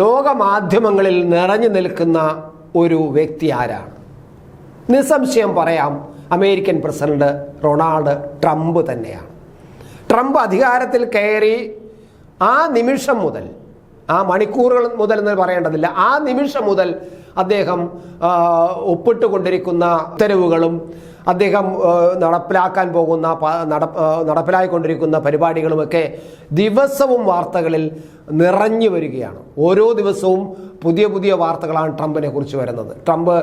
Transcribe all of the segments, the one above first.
ലോക മാധ്യമങ്ങളിൽ നിറഞ്ഞു നിൽക്കുന്ന ഒരു വ്യക്തി ആരാണ്? നിസ്സംശയം പറയാം, അമേരിക്കൻ പ്രസിഡന്റ് ഡൊണാൾഡ് ട്രംപ് തന്നെയാണ്. ട്രംപ് അധികാരത്തിൽ കയറി ആ നിമിഷം മുതൽ, ആ മണിക്കൂറുകൾ മുതൽ എന്ന് പറയേണ്ടതില്ല, ആ നിമിഷം മുതൽ അദ്ദേഹം ഒപ്പിട്ടുകൊണ്ടിരിക്കുന്ന ഉത്തരവുകളും അദ്ദേഹം നടപ്പിലായിക്കൊണ്ടിരിക്കുന്ന പരിപാടികളുമൊക്കെ ദിവസവും വാർത്തകളിൽ നിറഞ്ഞു വരികയാണ്. ഓരോ ദിവസവും പുതിയ പുതിയ വാർത്തകളാണ് ട്രംപിനെ കുറിച്ച് വരുന്നത്. ട്രംപ്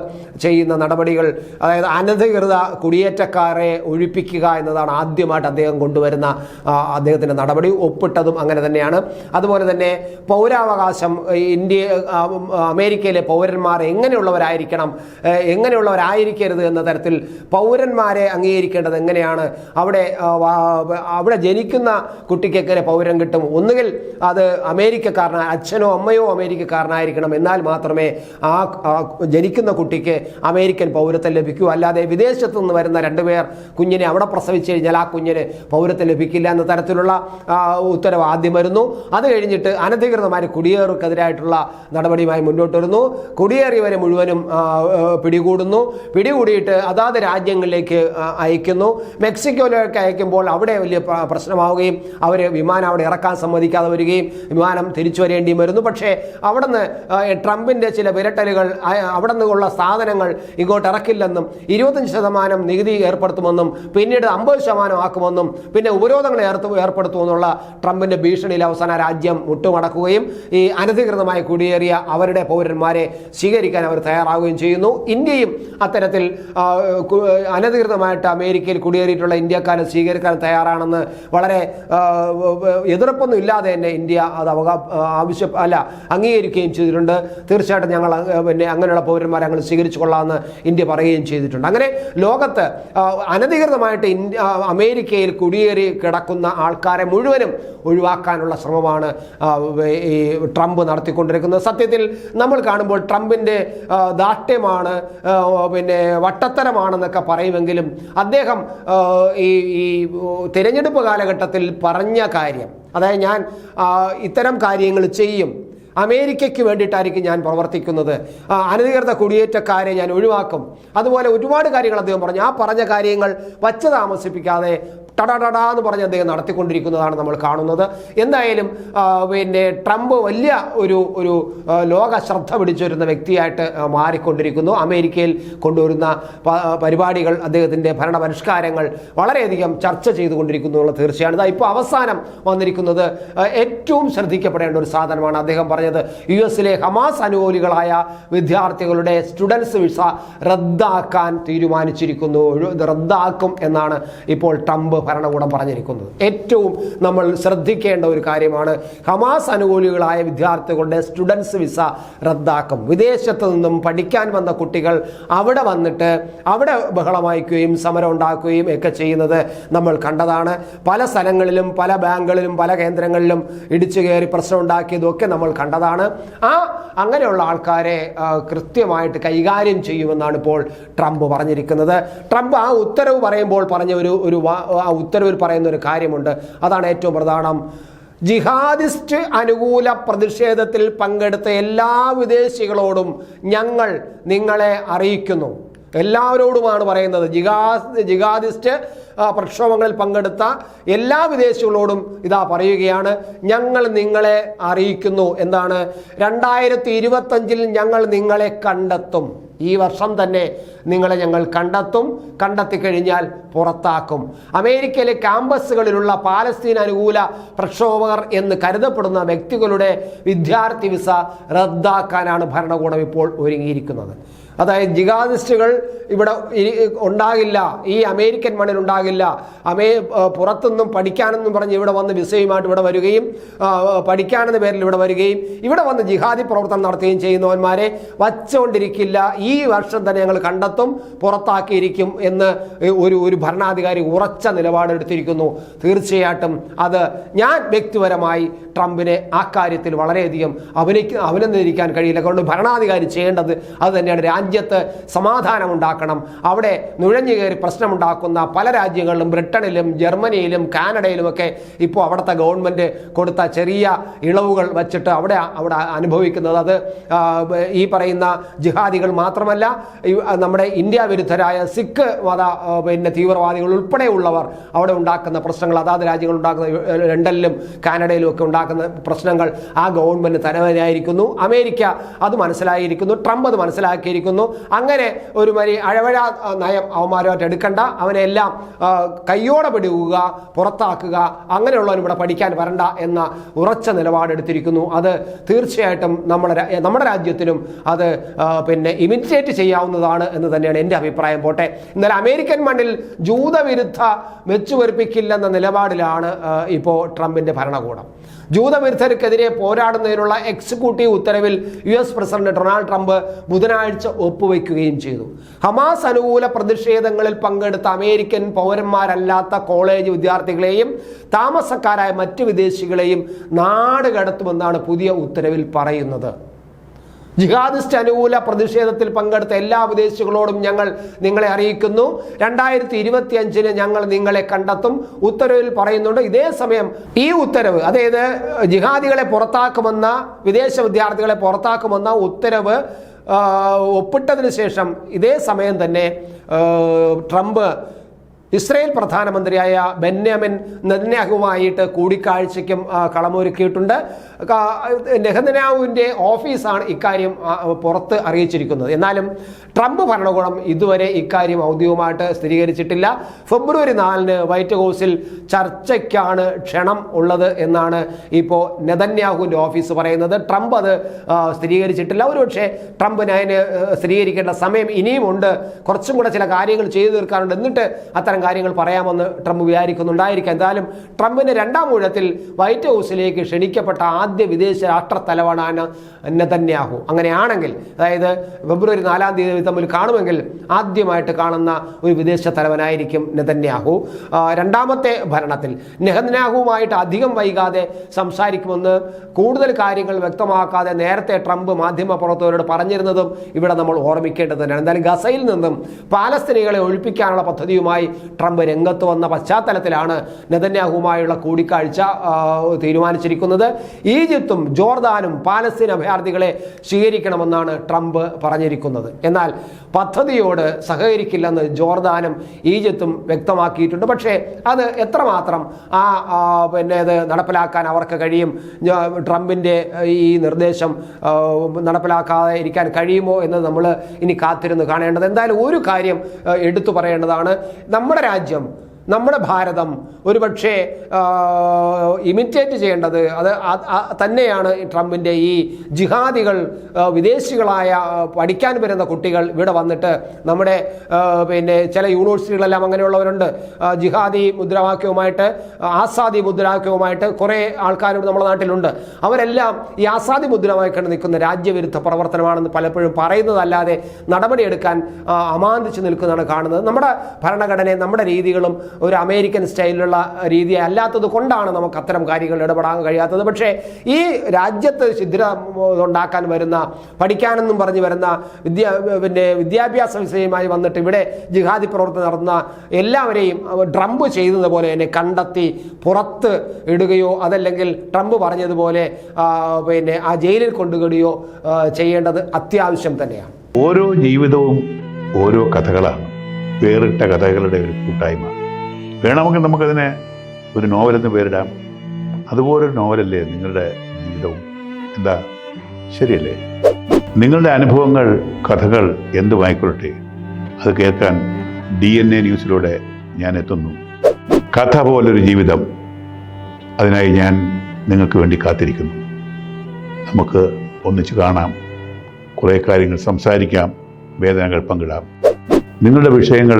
ചെയ്യുന്ന നടപടികൾ, അതായത് അനധികൃത കുടിയേറ്റക്കാരെ ഒഴിപ്പിക്കുക എന്നതാണ് ആദ്യമായിട്ട് അദ്ദേഹം കൊണ്ടുവരുന്ന അദ്ദേഹത്തിൻ്റെ നടപടി. ഒപ്പിട്ടതും അങ്ങനെ തന്നെയാണ്. അതുപോലെ തന്നെ പൗരാവകാശം, അമേരിക്കയിലെ പൗരന്മാർ എങ്ങനെയുള്ളവരായിരിക്കണം, എങ്ങനെയുള്ളവരായിരിക്കരുത് എന്ന തരത്തിൽ പൗരന്മാരെ അംഗീകരിക്കേണ്ടത് എങ്ങനെയാണ്, അവിടെ ജനിക്കുന്ന കുട്ടിക്ക് എങ്ങനെ പൗരം കിട്ടും, ഒന്നുകിൽ അത് അമേരിക്കക്കാരനായ അച്ഛനോ അമ്മയോ അമേരിക്കക്കാരനായിരിക്കണം, എന്നാൽ മാത്രമേ ആ ജനിക്കുന്ന കുട്ടിക്ക് അമേരിക്കൻ പൗരത്വം ലഭിക്കൂ. അല്ലാതെ വിദേശത്തു നിന്ന് വരുന്ന രണ്ടുപേർ കുഞ്ഞിനെ അവിടെ പ്രസവിച്ചു കഴിഞ്ഞാൽ ആ കുഞ്ഞിന് പൗരത്വം ലഭിക്കില്ല എന്ന തരത്തിലുള്ള ഉത്തരവ് ആദ്യം വരുന്നു. അത് കഴിഞ്ഞിട്ട് അനധികൃതമായി കുടിയേറുക്കെതിരായിട്ടുള്ള നടപടിയുമായി മുന്നോട്ട് വരുന്നു. കുടിയേറിയവരെ മുഴുവനും പിടികൂടിയിട്ട് അതാത് രാജ്യങ്ങളിലേക്ക് അയക്കുന്നു. മെക്സിക്കോയിലേക്ക് അയക്കുമ്പോൾ അവിടെ വലിയ പ്രശ്നമാവുകയും അവർ വിമാനം അവിടെ ഇറക്കാൻ സമ്മതിക്കാതെ വരികയും വിമാനം തിരിച്ചു വരേണ്ടിയും വരുന്നു. പക്ഷേ അവിടുന്ന് ട്രംപിൻ്റെ ചില വിരട്ടലുകൾ, അവിടെ നിന്നുള്ള സാധനങ്ങൾ ഇങ്ങോട്ട് ഇറക്കില്ലെന്നും 25% നികുതി ഏർപ്പെടുത്തുമെന്നും പിന്നീട് 50% ആക്കുമെന്നും പിന്നെ ഉപരോധങ്ങൾ ഏർപ്പെടുത്തുമെന്നുള്ള ട്രംപിൻ്റെ ഭീഷണിയിൽ അവസാന രാജ്യം മുട്ടുമടക്കുകയും ഈ അനധികൃതമായി കുടിയേറിയ അവരുടെ പൗരന്മാരെ സ്വീകരിക്കാൻ അവർ തയ്യാറാവുകയും ചെയ്യുന്നു. ഇന്ത്യയും അത്തരത്തിൽ അനധികൃതമായിട്ട് അമേരിക്കയിൽ കുടിയേറിയിട്ടുള്ള ഇന്ത്യക്കാരെ സ്വീകരിക്കാൻ തയ്യാറാണെന്ന് വളരെ എതിർപ്പൊന്നും ഇല്ലാതെ തന്നെ ഇന്ത്യ അത് അംഗീകരിക്കുകയും ചെയ്തിട്ടുണ്ട്. തീർച്ചയായിട്ടും ഞങ്ങൾ അങ്ങനെയുള്ള പൗരന്മാരെ ഞങ്ങൾ സ്വീകരിച്ചു കൊള്ളാമെന്ന് ഇന്ത്യ പറയുകയും ചെയ്തിട്ടുണ്ട്. അങ്ങനെ ലോകത്ത് അനധികൃതമായിട്ട് അമേരിക്കയിൽ കുടിയേറി കിടക്കുന്ന ആൾക്കാരെ മുഴുവനും ഒഴിവാക്കാനുള്ള ശ്രമമാണ് ഈ ട്രംപ് നടത്തിക്കൊണ്ടിരിക്കുന്നത്. സത്യത്തിൽ നമ്മൾ കാണുമ്പോൾ ട്രംപിൻ്റെ ദാഷ്ട്യമാണ്, വട്ടത്തരമാണെന്നൊക്കെ പറയുമെങ്കിലും അദ്ദേഹം ഈ തിരഞ്ഞെടുപ്പ് കാലഘട്ടത്തിൽ പറഞ്ഞ കാര്യം, അതായത് ഞാൻ ഇത്തരം കാര്യങ്ങൾ ചെയ്യും, അമേരിക്കയ്ക്ക് വേണ്ടിയിട്ടായിരിക്കും ഞാൻ പ്രവർത്തിക്കുന്നത്, അനധികൃത കുടിയേറ്റക്കാരെ ഞാൻ ഒഴിവാക്കും, അതുപോലെ ഒരുപാട് കാര്യങ്ങൾ അദ്ദേഹം പറഞ്ഞു. ആ പറഞ്ഞ കാര്യങ്ങൾ വച്ച് താമസിപ്പിക്കാതെ ടടാ എന്ന് പറഞ്ഞ് അദ്ദേഹം നടത്തിക്കൊണ്ടിരിക്കുന്നതാണ് നമ്മൾ കാണുന്നത്. എന്തായാലും ട്രംപ് വലിയ ഒരു ലോക ശ്രദ്ധ പിടിച്ചുവരുന്ന വ്യക്തിയായിട്ട് മാറിക്കൊണ്ടിരിക്കുന്നു. അമേരിക്കയിൽ കൊണ്ടുവരുന്ന പരിപാടികൾ, അദ്ദേഹത്തിൻ്റെ ഭരണപരിഷ്കാരങ്ങൾ വളരെയധികം ചർച്ച ചെയ്തുകൊണ്ടിരിക്കുന്നു എന്നുള്ളത് തീർച്ചയാണ്. ഇപ്പോൾ അവസാനം വന്നിരിക്കുന്നത് ഏറ്റവും ശ്രദ്ധിക്കപ്പെടേണ്ട ഒരു സാധനമാണ്. അദ്ദേഹം പറഞ്ഞത് US-ലെ ഹമാസ് അനുകൂലികളായ വിദ്യാർത്ഥികളുടെ സ്റ്റുഡൻസ് വിസ റദ്ദാക്കാൻ തീരുമാനിച്ചിരിക്കുന്നു, റദ്ദാക്കും എന്നാണ് ഇപ്പോൾ ട്രംപ് ഭരണകൂടം പറഞ്ഞിരിക്കുന്നത്. ഏറ്റവും നമ്മൾ ശ്രദ്ധിക്കേണ്ട ഒരു കാര്യമാണ്. ഹമാസ് അനുകൂലികളായ വിദ്യാർത്ഥികളുടെ സ്റ്റുഡൻസ് വിസ റദ്ദാക്കും. വിദേശത്ത് നിന്നും പഠിക്കാൻ വന്ന കുട്ടികൾ അവിടെ വന്നിട്ട് അവിടെ ബഹളമാക്കുകയും സമരം ഉണ്ടാക്കുകയും ഒക്കെ ചെയ്യുന്നത് നമ്മൾ കണ്ടതാണ്. പല സ്ഥലങ്ങളിലും പല ബാങ്കുകളിലും പല കേന്ദ്രങ്ങളിലും ഇടിച്ചു കയറി പ്രശ്നം ഉണ്ടാക്കിയതൊക്കെ നമ്മൾ കണ്ടതാണ്. അങ്ങനെയുള്ള ആൾക്കാരെ കൃത്യമായിട്ട് കൈകാര്യം ചെയ്യുമെന്നാണ് ഇപ്പോൾ ട്രംപ് പറഞ്ഞിരിക്കുന്നത്. ട്രംപ് ആ ഉത്തരവ് പറയുമ്പോൾ പറഞ്ഞ ഉത്തരവിൽ പറയുന്ന ഒരു കാര്യമുണ്ട്. അതാണ് ഏറ്റവും പ്രധാനം. ജിഹാദിസ്റ്റ് അനുകൂല പ്രതിഷേധത്തിൽ പങ്കെടുത്ത എല്ലാ വിദേശികളോടും ഞങ്ങൾ നിങ്ങളെ അറിയിക്കുന്നു. എല്ലാവരോടുമാണ് പറയുന്നത്. ജിഹാദിസ്റ്റ് പ്രക്ഷോഭങ്ങളിൽ പങ്കെടുത്ത എല്ലാ വിദേശികളോടും ഇതാ പറയുകയാണ്, ഞങ്ങൾ നിങ്ങളെ അറിയിക്കുന്നു. എന്താണ്? 2025 ഞങ്ങൾ നിങ്ങളെ കണ്ടെത്തും. ഈ വർഷം തന്നെ നിങ്ങളെ ഞങ്ങൾ കണ്ടെത്തിക്കഴിഞ്ഞാൽ പുറത്താക്കും. അമേരിക്കയിലെ ക്യാമ്പസുകളിലുള്ള പാലസ്തീൻ അനുകൂല പ്രക്ഷോഭകർ എന്ന് കരുതപ്പെടുന്ന വ്യക്തികളുടെ വിദ്യാർത്ഥി വിസ റദ്ദാക്കാനാണ് ഭരണകൂടം ഇപ്പോൾ ഒരുങ്ങിയിരിക്കുന്നത്. അതായത് ജിഹാദിസ്റ്റുകൾ ഇവിടെ ഉണ്ടാകില്ല, ഈ അമേരിക്കൻ മണ്ണിൽ ഉണ്ടാകില്ല. പുറത്തുനിന്നും പഠിക്കാനെന്നും പറഞ്ഞ് ഇവിടെ വന്ന് വിസയുമായിട്ട് ഇവിടെ വരികയും പഠിക്കാനെന്ന പേരിൽ ഇവിടെ വരികയും ഇവിടെ വന്ന് ജിഹാദി പ്രവർത്തനം നടത്തുകയും ചെയ്യുന്നവന്മാരെ വച്ചുകൊണ്ടിരിക്കില്ല. ഈ വർഷം തന്നെ ഞങ്ങൾ കണ്ടെത്തും, പുറത്താക്കിയിരിക്കും എന്ന് ഒരു ഭരണാധികാരി ഉറച്ച നിലപാടെടുത്തിരിക്കുന്നു. തീർച്ചയായിട്ടും അത് ഞാൻ വ്യക്തിപരമായി ട്രംപിനെ ആ കാര്യത്തിൽ വളരെയധികം അഭിനന്ദിക്കാൻ കഴിയില്ല. അതുകൊണ്ട് ഭരണാധികാരി ചെയ്യേണ്ടത് അത് തന്നെയാണ്. രാജ്യത്ത് സമാധാനം ഉണ്ടാക്കണം. അവിടെ നുഴഞ്ഞു കയറി പ്രശ്നമുണ്ടാക്കുന്ന പല രാജ്യങ്ങളിലും ബ്രിട്ടനിലും ജർമ്മനിയിലും കാനഡയിലുമൊക്കെ ഇപ്പോൾ അവിടുത്തെ ഗവൺമെൻറ് കൊടുത്ത ചെറിയ ഇളവുകൾ വച്ചിട്ട് അവിടെ അനുഭവിക്കുന്നത് അത് ഈ പറയുന്ന ജിഹാദികൾ മാത്രമല്ല, നമ്മുടെ ഇന്ത്യ വിരുദ്ധരായ സിഖ് മത തീവ്രവാദികൾ ഉൾപ്പെടെയുള്ളവർ അവിടെ ഉണ്ടാക്കുന്ന പ്രശ്നങ്ങൾ, അതാത് രാജ്യങ്ങൾ ഉണ്ടാക്കുന്ന ലണ്ടനിലും കാനഡയിലും ഒക്കെ ഉണ്ടാക്കുന്ന പ്രശ്നങ്ങൾ ആ ഗവൺമെൻറ് തലവനായിരിക്കുന്നു. അമേരിക്ക അത് മനസ്സിലായിരിക്കുന്നു, ട്രംപ് അത് മനസ്സിലാക്കിയിരിക്കുന്നു. അങ്ങനെ ഒരു അഴവഴ നയം അവന്മാരുമായിട്ട് എടുക്കണ്ട, അവനെല്ലാം കയ്യോടെ പിടിക്കുക, പുറത്താക്കുക, അങ്ങനെയുള്ളവൻ ഇവിടെ പഠിക്കാൻ വരണ്ട എന്ന ഉറച്ച നിലപാടെടുത്തിരിക്കുന്നു. അത് തീർച്ചയായിട്ടും നമ്മുടെ രാജ്യത്തിനും അത് ഇമിറ്റേറ്റ് ചെയ്യാവുന്നതാണ് എന്ന് തന്നെയാണ് എൻ്റെ അഭിപ്രായം. പോട്ടെ, എന്നാൽ അമേരിക്കൻ മണ്ണിൽ ജൂതവിരുദ്ധ വെച്ചുപൊരിപ്പിക്കില്ലെന്ന നിലപാടിലാണ് ഇപ്പോൾ ട്രംപിൻ്റെ ഭരണകൂടം. ജൂതവിരുദ്ധർക്കെതിരെ പോരാടുന്നതിനുള്ള എക്സിക്യൂട്ടീവ് ഉത്തരവിൽ US പ്രസിഡന്റ് ഡൊണാൾഡ് ട്രംപ് ബുധനാഴ്ച ഒപ്പുവെക്കുകയും ചെയ്തു. ഹമാസ് അനുകൂല പ്രതിഷേധങ്ങളിൽ പങ്കെടുത്ത അമേരിക്കൻ പൗരന്മാരല്ലാത്ത കോളേജ് വിദ്യാർത്ഥികളെയും താമസക്കാരായ മറ്റ് വിദേശികളെയും നാട് കടത്തുമെന്നാണ് പുതിയ ഉത്തരവിൽ പറയുന്നത്. ജിഹാദിസ്റ്റ് അനുകൂല പ്രതിഷേധത്തിൽ പങ്കെടുത്ത എല്ലാ വിദേശികളോടും ഞങ്ങൾ നിങ്ങളെ അറിയിക്കുന്നു. 2025 ഞങ്ങൾ നിങ്ങളെ കണ്ടെത്തും. ഉത്തരവിൽ പറയുന്നുണ്ട്. ഇതേ സമയം ഈ ഉത്തരവ്, അതായത് ജിഹാദികളെ പുറത്താക്കുമെന്ന, വിദേശ വിദ്യാർത്ഥികളെ പുറത്താക്കുമെന്ന ഉത്തരവ് ഒപ്പിട്ടതിന് ശേഷം ഇതേ സമയം തന്നെ ട്രംപ് ഇസ്രയേൽ പ്രധാനമന്ത്രിയായ ബെന്യാമിൻ നെതന്യാഹുവുമായിട്ട് കൂടിക്കാഴ്ചയ്ക്കും കളമൊരുക്കിയിട്ടുണ്ട്. നെതന്യാഹുവിൻ്റെ ഓഫീസാണ് ഇക്കാര്യം പുറത്ത് അറിയിച്ചിരിക്കുന്നത്. എന്നാലും ട്രംപ് ഭരണകൂടം ഇതുവരെ ഇക്കാര്യം ഔദ്യോഗികമായിട്ട് സ്ഥിരീകരിച്ചിട്ടില്ല. ഫെബ്രുവരി 4 വൈറ്റ് ഹൗസിൽ ചർച്ചയ്ക്കാണ് ക്ഷണം ഉള്ളത് എന്നാണ് ഇപ്പോൾ നെതന്യാഹുവിൻ്റെ ഓഫീസ് പറയുന്നത്. ട്രംപ് അത് സ്ഥിരീകരിച്ചിട്ടില്ല. ഒരുപക്ഷെ ട്രംപിന് അതിന് സ്ഥിരീകരിക്കേണ്ട സമയം ഇനിയുമുണ്ട്, കുറച്ചും കൂടെ ചില കാര്യങ്ങൾ ചെയ്തു തീർക്കാറുണ്ട്, എന്നിട്ട് അത്തരം കാര്യങ്ങൾ പറയാമെന്ന് ട്രംപ് വിചാരിക്കുന്നുണ്ടായിരിക്കാം. എന്തായാലും ട്രംപിന്റെ രണ്ടാം ഊഴത്തിൽ വൈറ്റ് ഹൗസിലേക്ക് ക്ഷണിക്കപ്പെട്ട ആദ്യ വിദേശ രാഷ്ട്ര തലവനാണ് നെതന്യാഹു. അങ്ങനെയാണെങ്കിൽ, അതായത് ഫെബ്രുവരി 4 തമ്മിൽ കാണുമെങ്കിൽ ആദ്യമായിട്ട് കാണുന്ന ഒരു വിദേശ തലവനായിരിക്കും നെതന്യാഹു. രണ്ടാമത്തെ ഭരണത്തിൽ നെതന്യാഹുവുമായിട്ട് അധികം വൈകാതെ സംസാരിക്കുമെന്ന് കൂടുതൽ കാര്യങ്ങൾ വ്യക്തമാക്കാതെ നേരത്തെ ട്രംപ് മാധ്യമപ്രവർത്തകരോട് പറഞ്ഞിരുന്നതും ഇവിടെ നമ്മൾ ഓർമ്മിക്കേണ്ടത് തന്നെയാണ്. എന്തായാലും ഗസയിൽ നിന്നും പാലസ്തീനികളെ ഒഴിപ്പിക്കാനുള്ള പദ്ധതിയുമായി ട്രംപ് രംഗത്ത് വന്ന പശ്ചാത്തലത്തിലാണ് നെതന്യാഹുവുമായുള്ള കൂടിക്കാഴ്ച തീരുമാനിച്ചിരിക്കുന്നത്. ഈജിപ്തും ജോർദാനും പാലസ്തീൻ അഭയാർത്ഥികളെ സ്വീകരിക്കണമെന്നാണ് ട്രംപ് പറഞ്ഞിരിക്കുന്നത്. എന്നാൽ പദ്ധതിയോട് സഹകരിക്കില്ലെന്ന് ജോർദാനും ഈജിപ്തും വ്യക്തമാക്കിയിട്ടുണ്ട്. പക്ഷേ അത് എത്രമാത്രം അത് നടപ്പിലാക്കാൻ അവർക്ക് കഴിയും, ട്രംപിൻ്റെ ഈ നിർദ്ദേശം നടപ്പിലാക്കാതെ ഇരിക്കാൻ കഴിയുമോ എന്ന് നമ്മൾ ഇനി കാത്തിരുന്ന് കാണേണ്ടത്. എന്തായാലും ഒരു കാര്യം എടുത്തു പറയേണ്ടതാണ്. നമ്മുടെ രാജ്യം, നമ്മുടെ ഭാരതം ഒരുപക്ഷെ ഇമിറ്റേറ്റ് ചെയ്യേണ്ടത് അത് തന്നെയാണ് ട്രംപിൻ്റെ ഈ ജിഹാദികൾ, വിദേശികളായ പഠിക്കാൻ വരുന്ന കുട്ടികൾ ഇവിടെ വന്നിട്ട് നമ്മുടെ ചില യൂണിവേഴ്സിറ്റികളെല്ലാം അങ്ങനെയുള്ളവരുണ്ട്. ജിഹാദി മുദ്രാവാക്യവുമായിട്ട്, ആസാദി മുദ്രാവാക്യവുമായിട്ട് കുറേ ആൾക്കാരും നമ്മുടെ നാട്ടിലുണ്ട്. അവരെല്ലാം ഈ ആസാദി മുദ്രാവാക്യം നിൽക്കുന്ന രാജ്യവിരുദ്ധ പ്രവർത്തനമാണെന്ന് പലപ്പോഴും പറയുന്നതല്ലാതെ നടപടിയെടുക്കാൻ അമാന്തിച്ച് നിൽക്കുന്നതാണ് കാണുന്നത്. നമ്മുടെ ഭരണഘടനയും നമ്മുടെ രീതികളും ഒരു അമേരിക്കൻ സ്റ്റൈലിലുള്ള രീതി അല്ലാത്തത് കൊണ്ടാണ് നമുക്ക് അത്തരം കാര്യങ്ങൾ ഇടപെടാൻ കഴിയാത്തത്. പക്ഷേ ഈ രാജ്യത്ത് ഛിദ്രം ഉണ്ടാക്കാൻ വരുന്ന, പഠിക്കാനെന്നും പറഞ്ഞ് വരുന്ന വിദ്യാഭ്യാസ വിഷയമായി വന്നിട്ട് ഇവിടെ ജിഹാദി പ്രവർത്തനം നടത്തുന്ന എല്ലാവരെയും ട്രംപ് ചെയ്തതുപോലെ തന്നെ കണ്ടെത്തി പുറത്ത് ഇടുകയോ അതല്ലെങ്കിൽ ട്രംപ് പറഞ്ഞതുപോലെ ആ ജയിലിൽ കൊണ്ടുവിടുകയോ ചെയ്യേണ്ടത് അത്യാവശ്യം തന്നെയാണ്. ഓരോ ജീവിതവും ഓരോ കഥകളാണ്, വേറിട്ട കഥകളുടെ ഒരു കൂട്ടായ്മ. വേണമെങ്കിൽ നമുക്കതിനെ ഒരു നോവലെന്ന് പേരിടാം. അതുപോലൊരു നോവലല്ലേ നിങ്ങളുടെ ജീവിതവും? എന്താ, ശരിയല്ലേ? നിങ്ങളുടെ അനുഭവങ്ങൾ, കഥകൾ എന്തുമായിക്കൊള്ളട്ടെ, അത് കേൾക്കാൻ DNA ന്യൂസിലൂടെ ഞാൻ എത്തുന്നു. കഥ പോലൊരു ജീവിതം, അതിനായി ഞാൻ നിങ്ങൾക്ക് വേണ്ടി കാത്തിരിക്കുന്നു. നമുക്ക് ഒന്നിച്ച് കാണാം, കുറേ കാര്യങ്ങൾ സംസാരിക്കാം, വേദനകൾ പങ്കിടാം. നിങ്ങളുടെ വിഷയങ്ങൾ,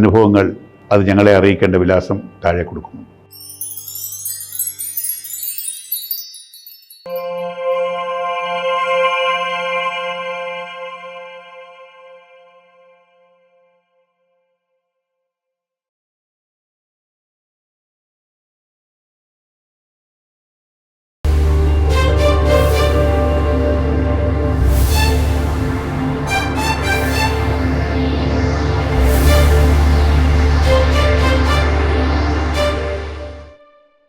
അനുഭവങ്ങൾ അത് ഞങ്ങളെ അറിയിക്കേണ്ട വിലാസം താഴെ കൊടുക്കുന്നു.